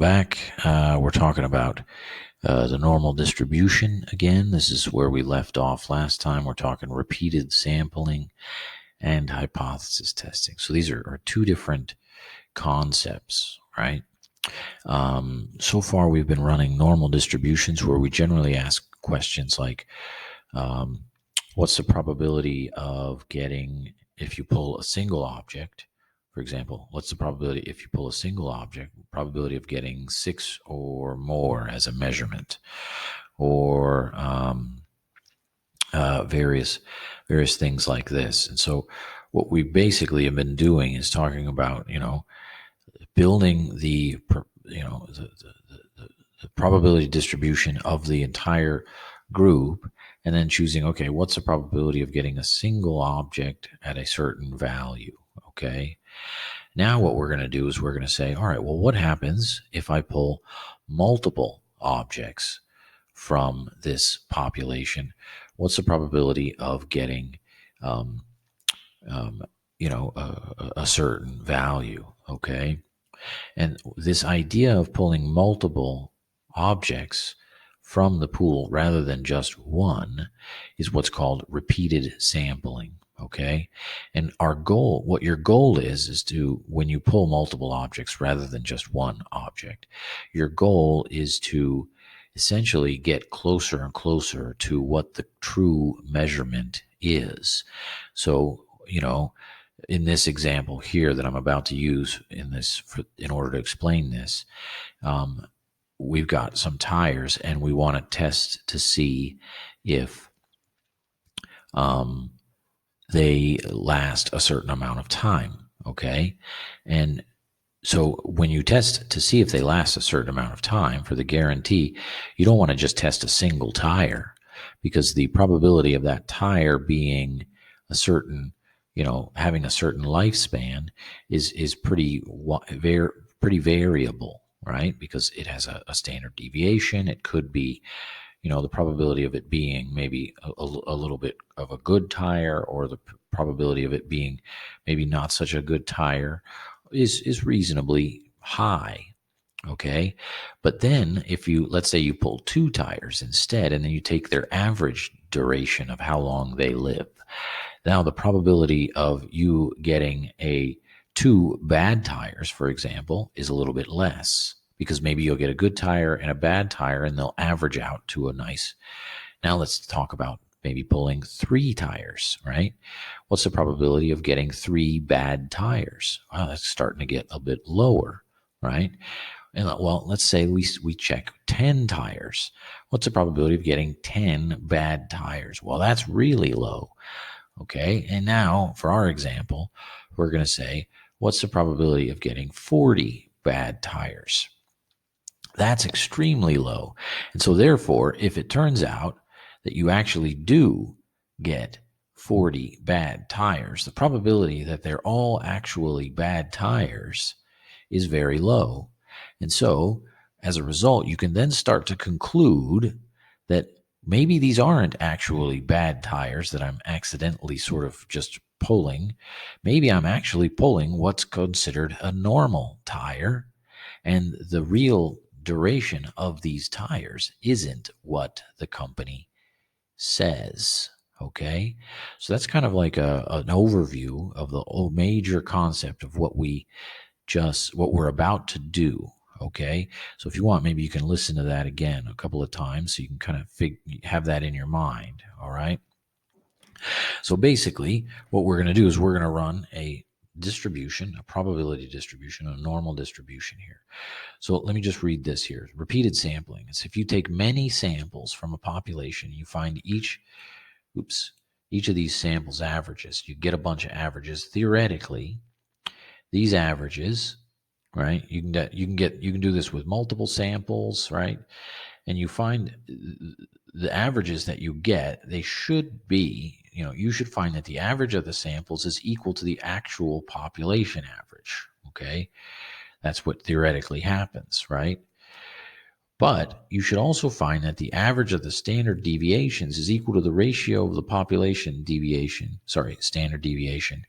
back. We're talking about the normal distribution again. This is where we left off last time. We're talking repeated sampling and hypothesis testing. So these are two different concepts, right? So far, we've been running normal distributions where we generally ask questions like, what's the probability of getting, if you pull a single object, for example, what's the probability if you pull a single object, probability of getting 6 or more as a measurement, or various things like this. And so what we basically have been doing is talking about, building the probability distribution of the entire group, and then choosing, okay, what's the probability of getting a single object at a certain value? Okay. Now what we're going to do is we're going to say, all right, well, what happens if I pull multiple objects from this population? What's the probability of getting, a certain value? Okay. And this idea of pulling multiple objects from the pool rather than just one is what's called repeated sampling. Okay. And what your goal is to, when you pull multiple objects rather than just one object, your goal is to essentially get closer and closer to what the true measurement is. So, in this example here that I'm about to use in order to explain this, we've got some tires and we want to test to see if they last a certain amount of time. Okay. And so when you test to see if they last a certain amount of time for the guarantee, you don't want to just test a single tire, because the probability of that tire being a certain, having a certain lifespan is pretty variable, right? Because it has a standard deviation. It could be, the probability of it being maybe a little bit of a good tire, or the probability of it being maybe not such a good tire is reasonably high. Okay. But then let's say you pull 2 tires instead, and then you take their average duration of how long they live. Now the probability of you getting 2 bad tires, for example, is a little bit less, because maybe you'll get a good tire and a bad tire and they'll average out to a nice. Now let's talk about maybe pulling 3 tires, right? What's the probability of getting 3 bad tires? Well, that's starting to get a bit lower, right? And well, let's say we check 10 tires. What's the probability of getting 10 bad tires? Well, that's really low. Okay. And now for our example, we're going to say, what's the probability of getting 40 bad tires? That's extremely low. And so therefore, if it turns out that you actually do get 40 bad tires, the probability that they're all actually bad tires is very low. And so, as a result, you can then start to conclude that maybe these aren't actually bad tires that I'm accidentally sort of just pulling. Maybe I'm actually pulling what's considered a normal tire, and the real duration of these tires isn't what the company says. Okay. So that's kind of like an overview of the major concept of what we're about to do. Okay. So if you want, maybe you can listen to that again a couple of times so you can kind of have that in your mind. All right. So basically what we're going to do is we're going to run a distribution, a probability distribution, a normal distribution here. So let me just read this here. Repeated sampling. It's if you take many samples from a population, you find each of these samples averages. You get a bunch of averages. Theoretically, these averages, right? You can do this with multiple samples, right? And you find the averages that you get, they should be, you should find that the average of the samples is equal to the actual population average. Okay. That's what theoretically happens, right? But you should also find that the average of the standard deviations is equal to the ratio of the population deviation, standard deviation,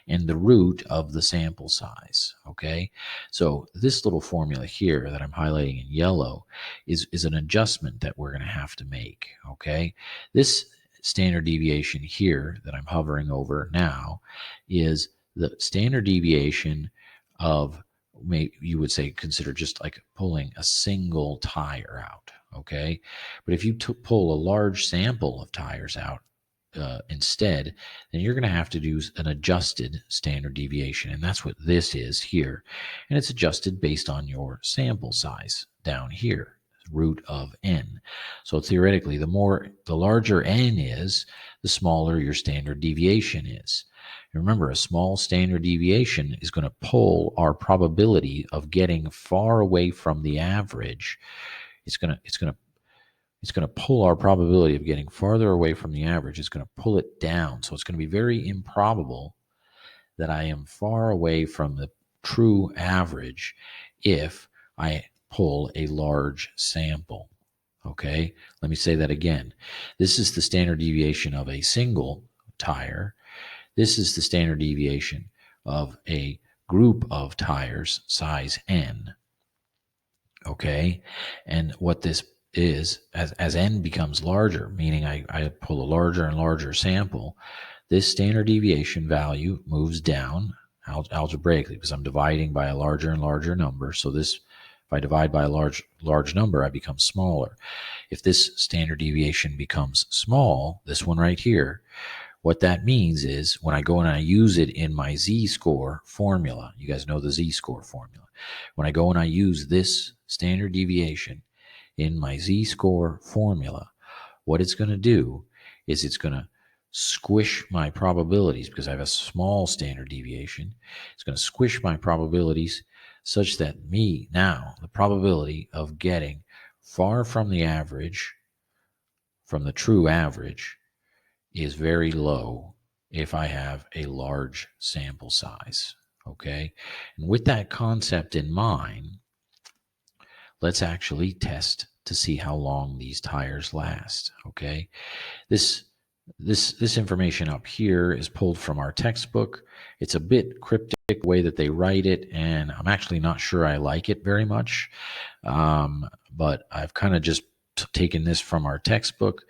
and the root of the sample size, okay? So this little formula here that I'm highlighting in yellow is an adjustment that we're going to have to make, okay? This standard deviation here that I'm hovering over now is the standard deviation of, you would say, consider just like pulling a single tire out, okay? But if you pull a large sample of tires out instead, then you're going to have to do an adjusted standard deviation, and that's what this is here. And it's adjusted based on your sample size down here, root of n. So theoretically, the larger n is, the smaller your standard deviation is. Remember, a small standard deviation is going to pull our probability of getting far away from the average. It's going to pull our probability of getting farther away from the average. It's going to pull it down. So it's going to be very improbable that I am far away from the true average if I pull a large sample. Okay, let me say that again. This is the standard deviation of a single tire. This is the standard deviation of a group of tires, size n. Okay, and what this is, as n becomes larger, meaning I pull a larger and larger sample, this standard deviation value moves down algebraically because I'm dividing by a larger and larger number. So this, if I divide by a large number, I become smaller. If this standard deviation becomes small, this one right here, what that means is when I go and I use it in my z-score formula, you guys know the z-score formula. When I go and I use this standard deviation in my z-score formula, what it's going to do is it's going to squish my probabilities because I have a small standard deviation. It's going to squish my probabilities such that the probability of getting far from the average, from the true average, is very low if I have a large sample size, okay? And with that concept in mind, let's actually test to see how long these tires last, okay? This information up here is pulled from our textbook. It's a bit cryptic the way that they write it, and I'm actually not sure I like it very much, but I've kind of just taken this from our textbook.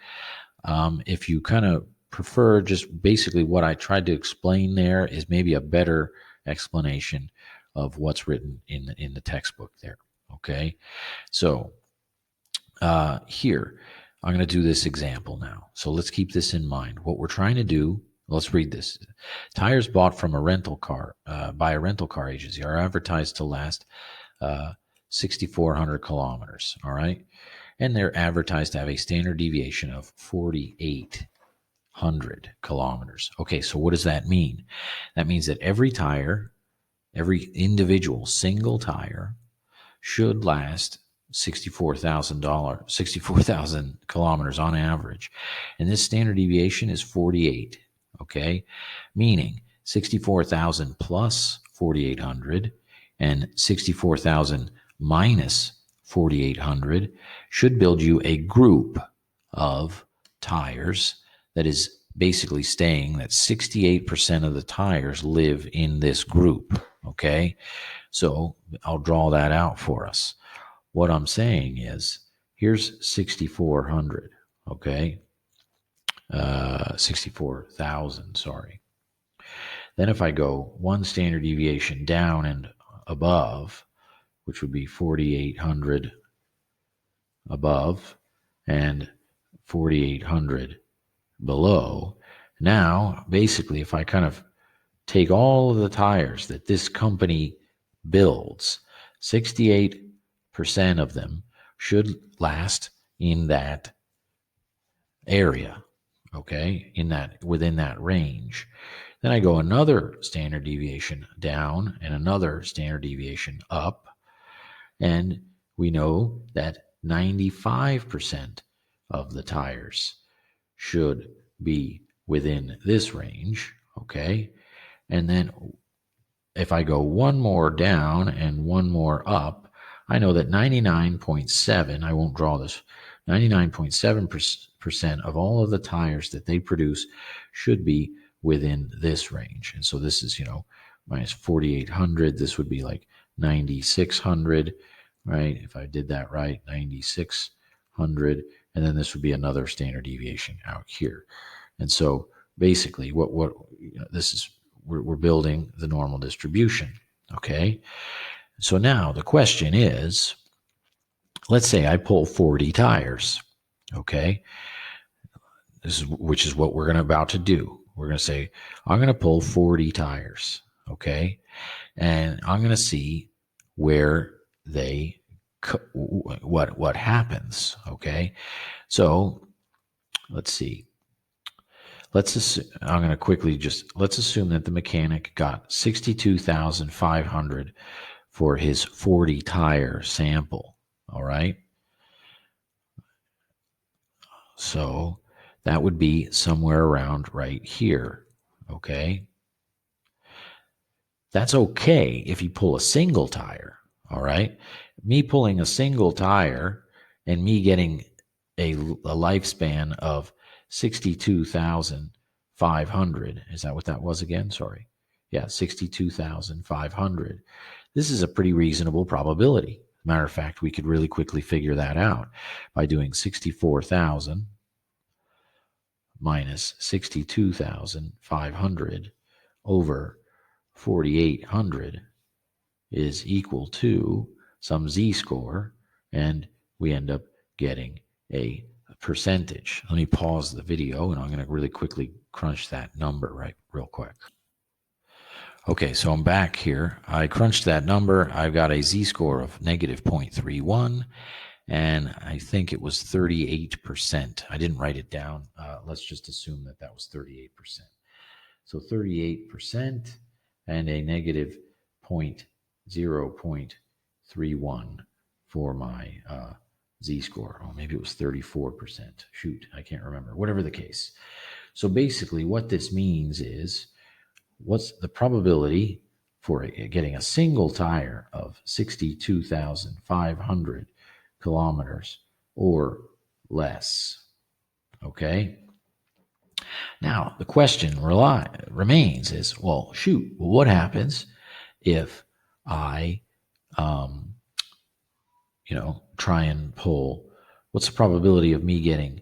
If you kind of prefer just basically what I tried to explain there is maybe a better explanation of what's written in the textbook there, okay? So here, I'm going to do this example now. So let's keep this in mind. What we're trying to do, let's read this. Tires bought from a rental car, by a rental car agency are advertised to last 6,400 kilometers, all right? And they're advertised to have a standard deviation of 4,800 kilometers. Okay, so what does that mean? That means that every tire, every individual single tire should last 64,000 kilometers on average. And this standard deviation is 48, okay? Meaning 64,000 plus 4,800 and 64,000 minus 4,800 should build you a group of tires that is basically saying that 68% of the tires live in this group, okay? So I'll draw that out for us. What I'm saying is, here's 6,400, okay? 64,000, sorry. Then if I go one standard deviation down and above, which would be 4,800 above and 4,800 below. Now, basically, if I kind of take all of the tires that this company builds, 68% of them should last in that area, okay, within that range. Then I go another standard deviation down and another standard deviation up, and we know that 95% of the tires should be within this range, okay? And then if I go one more down and one more up, I know that 99.7, I won't draw this, 99.7% of all of the tires that they produce should be within this range. And so this is, minus 4,800. This would be like 9,600, right? If I did that right, 9,600. And then this would be another standard deviation out here. And so basically this is, we're building the normal distribution. Okay. So now the question is, let's say I pull 40 tires. Okay. Which is what we're about to do. We're going to say, I'm going to pull 40 tires. Okay. And I'm going to see where what happens. Okay. So let's see. Let's assume that the mechanic got 62,500 for his 40 tire sample. All right. So that would be somewhere around right here. Okay. That's okay if you pull a single tire. All right. Me pulling a single tire and me getting a lifespan of 62,500. Is that what that was again? Sorry. Yeah, 62,500. This is a pretty reasonable probability. Matter of fact, we could really quickly figure that out by doing 64,000 minus 62,500 over 4,800 is equal to some z-score, and we end up getting a percentage. Let me pause the video, and I'm going to really quickly crunch that number real quick. Okay, so I'm back here. I crunched that number. I've got a z-score of negative 0.31, and I think it was 38%. I didn't write it down. Let's just assume that was 38%. So 38% and a negative 0.31 for my z-score. Oh, maybe it was 34%. Shoot, I can't remember. Whatever the case. So basically what this means is, what's the probability for getting a single tire of 62,500 kilometers or less? Okay. Now, the question remains is, well, shoot, what happens if I, try and pull, what's the probability of me getting,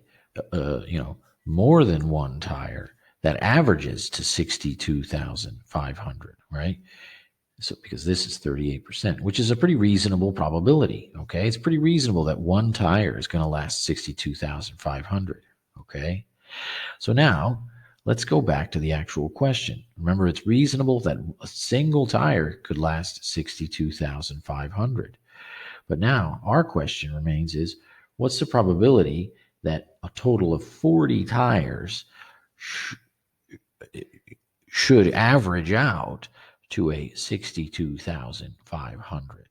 more than one tire that averages to 62,500, right? So, because this is 38%, which is a pretty reasonable probability, okay? It's pretty reasonable that one tire is going to last 62,500, okay? So now, let's go back to the actual question. Remember, it's reasonable that a single tire could last 62,500. But now, our question remains is, what's the probability that a total of 40 tires should average out to a 62,500?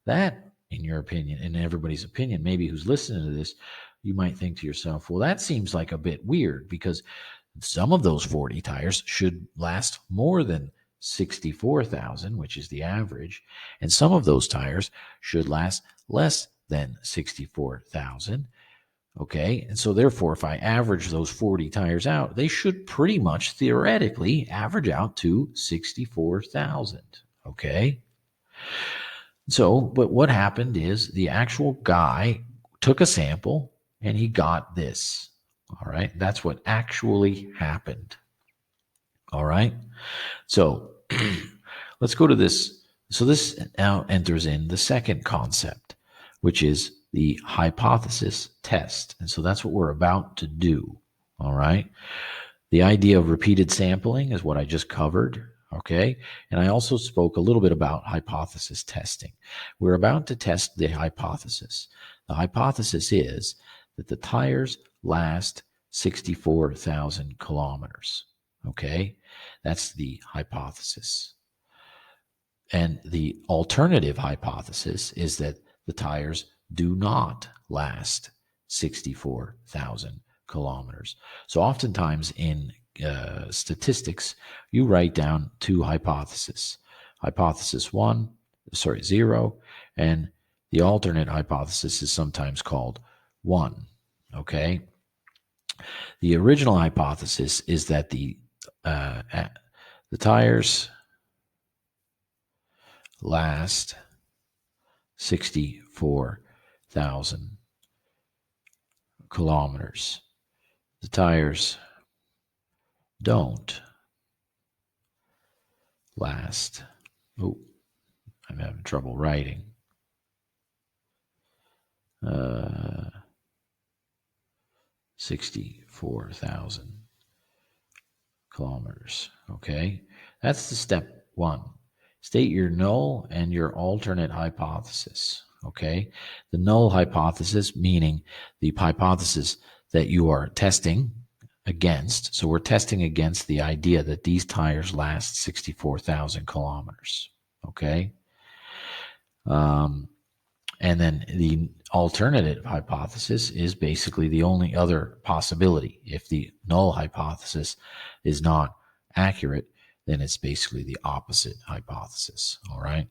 That, in your opinion, in everybody's opinion, maybe who's listening to this, you might think to yourself, well, that seems like a bit weird, because some of those 40 tires should last more than 64,000, which is the average, and some of those tires should last less than 64,000. Okay, and so therefore, if I average those 40 tires out, they should pretty much theoretically average out to 64,000. Okay, so, but what happened is the actual guy took a sample and he got this. All right, that's what actually happened. All right, so let's go to this. So this now enters in the second concept, which is the hypothesis test. And so that's what we're about to do. All right. The idea of repeated sampling is what I just covered. Okay. And I also spoke a little bit about hypothesis testing. We're about to test the hypothesis. The hypothesis is that the tires last 64,000 kilometers. Okay. That's the hypothesis. And the alternative hypothesis is that the tires do not last 64,000 kilometers. So oftentimes in statistics, you write down two hypotheses. Hypothesis 0, and The alternate hypothesis is sometimes called 1, okay? The original hypothesis is that the tires last 64,000 kilometers. The tires don't last. Oh, I'm having trouble writing. 64,000 kilometers. Okay, that's the step 1. State your null and your alternate hypothesis. Okay, the null hypothesis meaning the hypothesis that you are testing against. So we're testing against the idea that these tires last 64,000 kilometers. Okay. And then the alternative hypothesis is basically the only other possibility. If the null hypothesis is not accurate, then it's basically the opposite hypothesis. All right.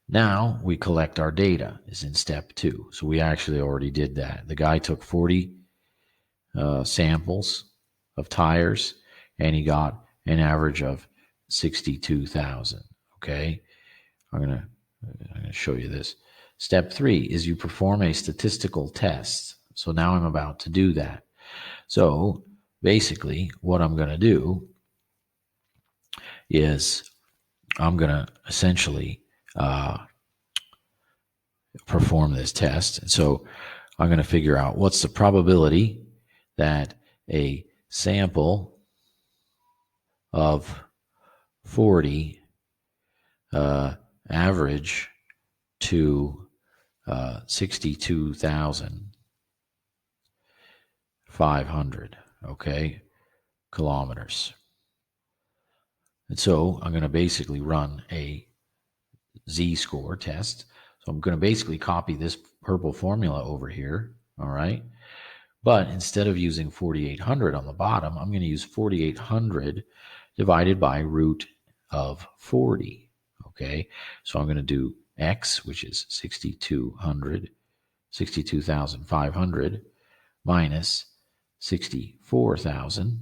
Now we collect our data, is in step 2. So we actually already did that. The guy took 40 samples of tires and he got an average of 62,000. Okay. I'm going to show you this. Step 3 is you perform a statistical test. So now I'm about to do that. So basically what I'm going to do is I'm going to essentially perform this test. And so I'm going to figure out what's the probability that a sample of 40 average to 62,500, okay, kilometers. And so I'm going to basically run a z-score test. So I'm going to basically copy this purple formula over here, all right? But instead of using 4,800 on the bottom, I'm going to use 4,800 divided by root of 40, okay? So I'm going to do x, which is 62,500 minus 64,000.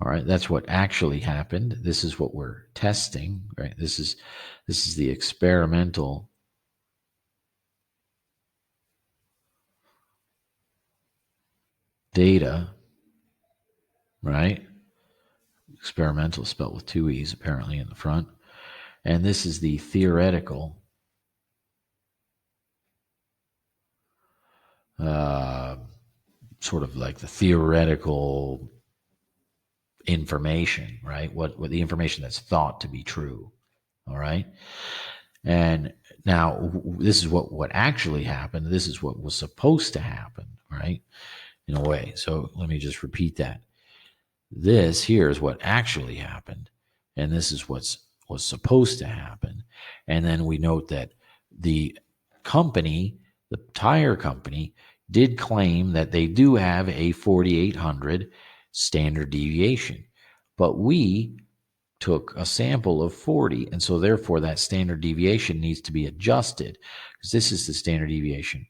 All right, that's what actually happened. This is what we're testing, right? This is the experimental data, right? Experimental spelled with 2 E's apparently in the front. And this is the theoretical sort of like the theoretical information, right? What the information that's thought to be true, all right? And now this is what actually happened. This is what was supposed to happen, right? In a way. So let me just repeat that. This here is what actually happened, and this is was supposed to happen. And then we note that the company, the tire company, did claim that they do have a 4,800 standard deviation, but we took a sample of 40, and so therefore that standard deviation needs to be adjusted, because this is the standard deviation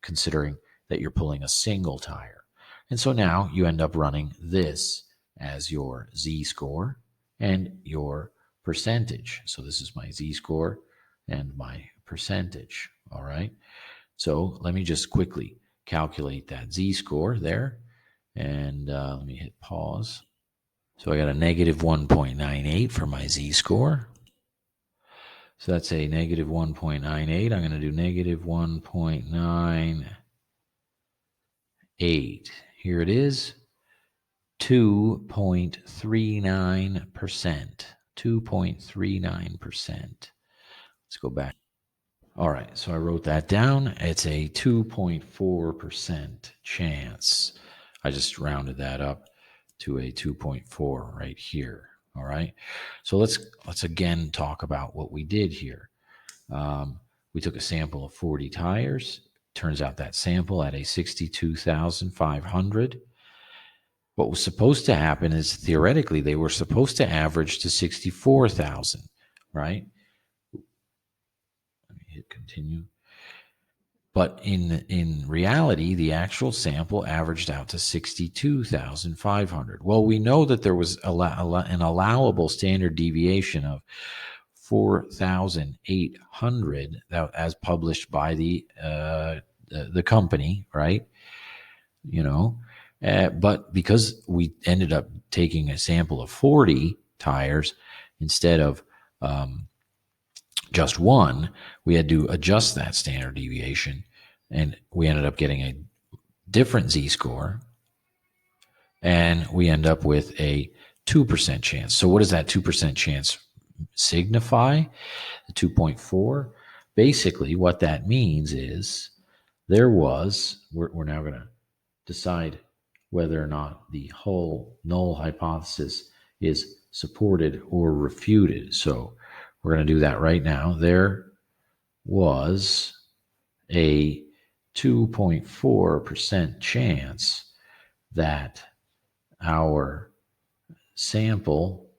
considering that you're pulling a single tire. And so now you end up running this as your z-score and your percentage. So this is my z-score and my percentage, all right? So let me just quickly calculate that z-score there, and let me hit pause. So I got a negative 1.98 for my z-score. So that's a negative 1.98. I'm going to do negative 1.98. Here it is, 2.39%. 2.39%. Let's go back. All right, so I wrote that down. It's a 2.4% chance. I just rounded that up to a 2.4 right here. All right, so let's again talk about what we did here. We took a sample of 40 tires. Turns out that sample at a 62,500. What was supposed to happen is theoretically they were supposed to average to 64,000, right? continue. But in reality, the actual sample averaged out to 62,500. Well, we know that there was an allowable standard deviation of 4,800 as published by the company, right? But because we ended up taking a sample of 40 tires instead of just one, we had to adjust that standard deviation, and we ended up getting a different z-score, and we end up with a 2% chance. So what does that 2% chance signify? The 2.4. Basically, what that means is we're now going to decide whether or not the whole null hypothesis is supported or refuted. So we're going to do that right now. There was a 2.4% chance that our sample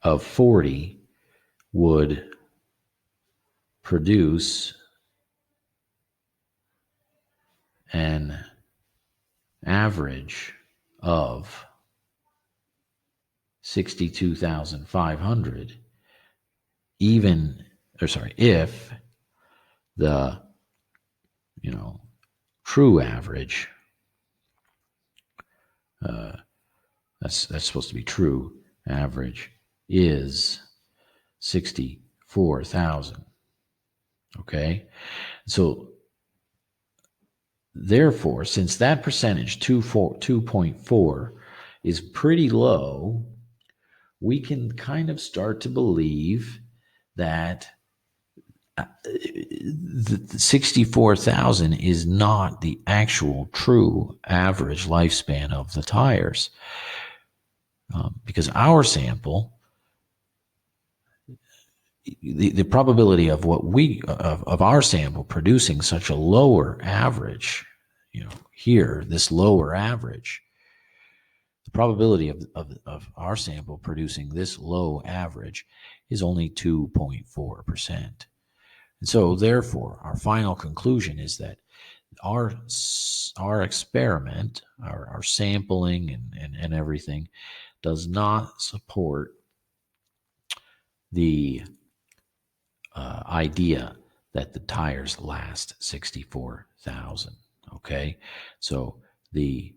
of 40 would produce an average of 62,500, if the true average, that's supposed to be true average, is 64,000. Okay, so therefore, since that percentage 2.4 is pretty low, we can kind of start to believe that the 64,000 is not the actual true average lifespan of the tires, because our sample, the probability of of our sample producing such a lower average, this lower average, the probability of our sample producing this low average is only 2.4%. And so therefore, our final conclusion is that our experiment, our sampling and everything, does not support the idea that the tires last 64,000. Okay, so the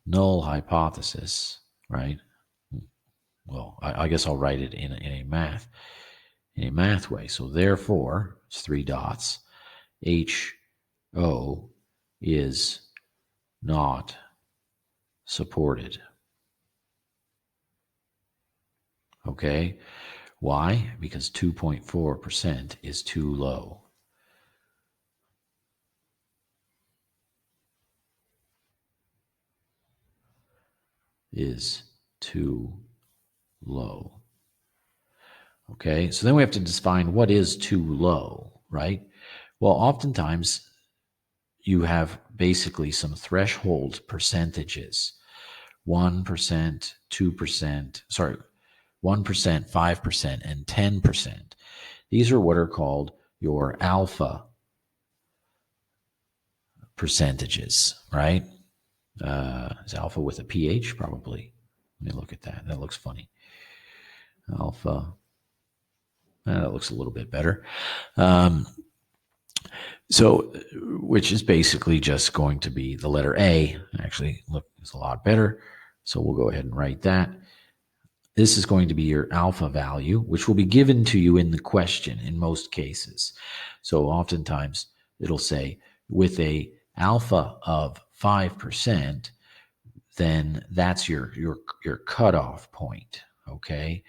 null hypothesis, right? Well, I guess I'll write it in a math way. So therefore, it's 3 dots. HO is not supported. Okay, why? Because 2.4% is too low. Is too low. Okay, so then we have to define what is too low, right? Well, oftentimes you have basically some threshold percentages. 1%, 2%, 1%, 5%, and 10%. These are what are called your alpha percentages, right? Is alpha with a PH? Probably. Let me look at that. That looks funny. Alpha. That looks a little bit better. So, which is basically just going to be the letter A. Actually, look, it's a lot better. So we'll go ahead and write that. This is going to be your alpha value, which will be given to you in the question in most cases. So oftentimes it'll say with a alpha of 5%, then that's your cutoff point. Okay,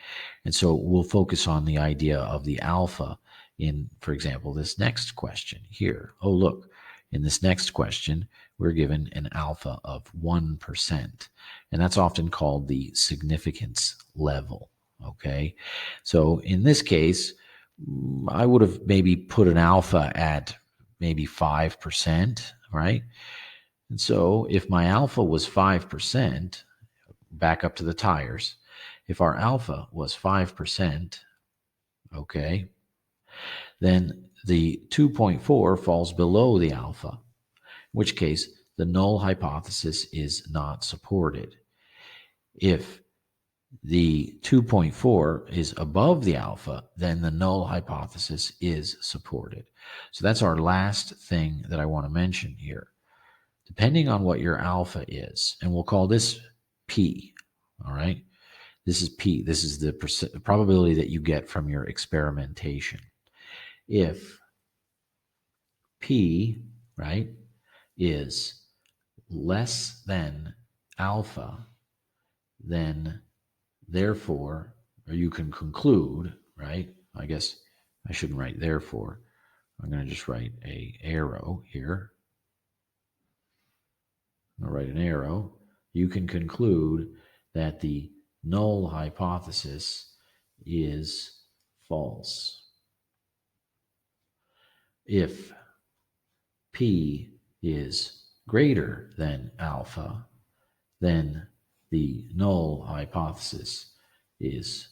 and so we'll focus on the idea of the alpha in, for example, this next question here. Oh, look, in this next question, we're given an alpha of 1%, and that's often called the significance level. Okay, so in this case, I would have maybe put an alpha at maybe 5%, right? And so if my alpha was 5%, back up to the tires, If our alpha was 5%, okay, then the 2.4 falls below the alpha, in which case the null hypothesis is not supported. If the 2.4 is above the alpha, then the null hypothesis is supported. So that's our last thing that I want to mention here. Depending on what your alpha is, and we'll call this P, all right? This is P. This is the probability that you get from your experimentation. If P, right, is less than alpha, then therefore, or you can conclude, right? I guess I shouldn't write therefore. I'm going to just write a arrow here. I'm going to write an arrow. You can conclude that the null hypothesis is false. If P is greater than alpha, then the null hypothesis is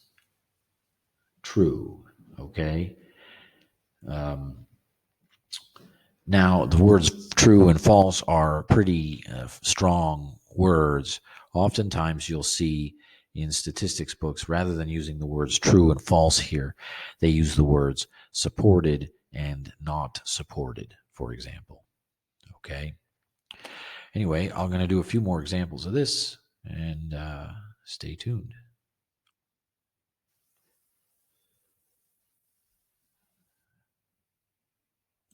true, okay? Now, the words true and false are pretty strong words. Oftentimes, you'll see in statistics books, rather than using the words true and false here, they use the words supported and not supported, for example. Okay? Anyway, I'm going to do a few more examples of this, and stay tuned.